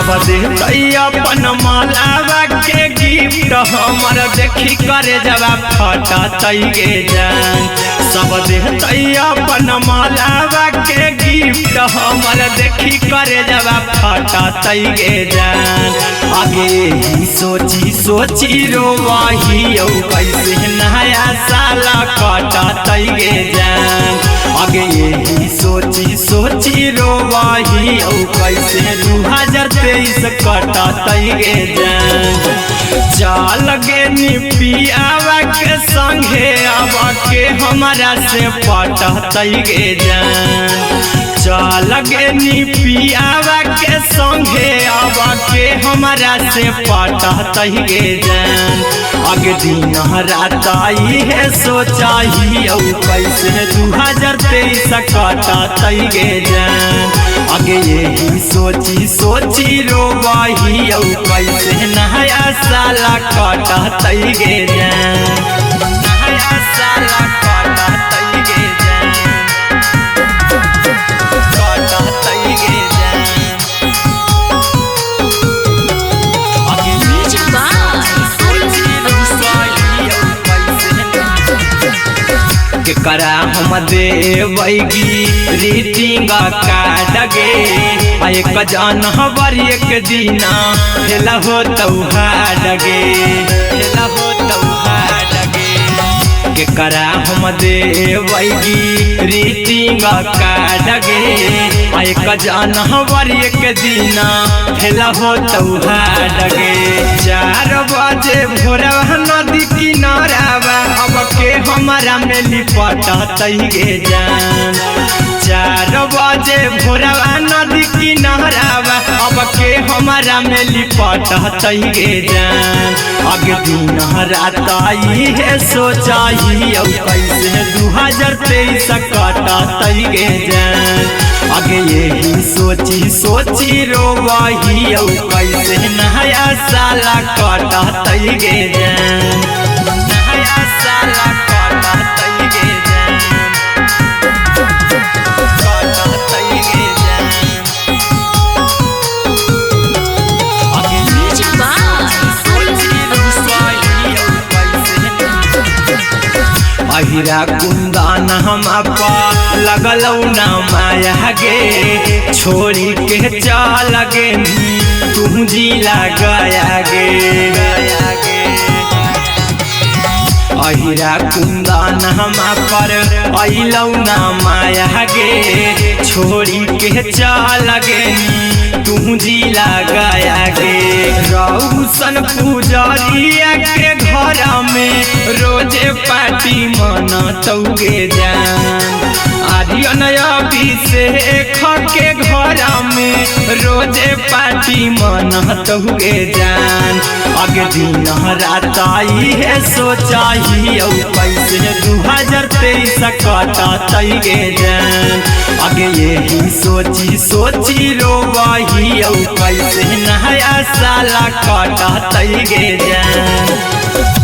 सब दे अपन मालावा के गिफ्ट हमर देखी करे जवा फटा तैगे जान। सब दे अपन मालावा के गिफ्ट हमर देखी करे जवा फटा तैगे जान। आगे ही सोची सोची रोवाही कैसे नया साला कटा तैगे जान। आगे यही सोची सोची रोवाही कैसे 2023 कटा तैगे जान। चाल गे पियावा के संगे आवा के हमारा से पटा तैगे जान। चाल गे पियावा के संगे आवा के हमारा से पटा तैगे जान। आगे दिन रात आई है सोचाही कैसे 2023 कटा तैगे जान। आगे यही सोची सोची रोवाही कैसे नया साला कटा तैगे जान। नया साला कटा तैगे जान। कटा तैगे जान। आगे केकरा हम देवगी रीटिंग कार्ड गे। एक जनवर एक दिना हेला हो तौहार गे। हेला हो तौहार गे। केकरा हम देवगी रीटिंग कार्ड गे। एक जनवर एक दिना हेला हो तौहार गे। 4 बजे भोरवा नदी किनारावा अब के हमारा में लिपटा तैगे जान। 4 बजे भोरवा नदी किनारावा अब के हमारा में लिपटा तैगे जान। आगे दिन रात आई है सोचाही कैसे 2023 कटा तैगे जान। आगे यही सोची सोची रोवाही कैसे नया साला कटा तैगे जान। नया साला कटा तैगे जान। कटा तैगे जान। आगे अहिरा कुंदन हम अपा लगलौ ना माया गे। छोड़ी के चल गे तू जिला गया गे। अहिरा कुंदन हम पर अइलौ ना माया गे। छोड़ी के चल गे तू जिला गया गे। रौशन पुजरिया के घर में रोजे पार्टी मनतौगे जान। आर्यन अभिषेक के घर में रोजे पार्टी मनतौगे जान। आगे दिन रात आई है सोचाही कैसे 2023 कटा तैगे जान। आगे यही सोची सोची रोवाही कैसे नया साला कटा तैगे जान।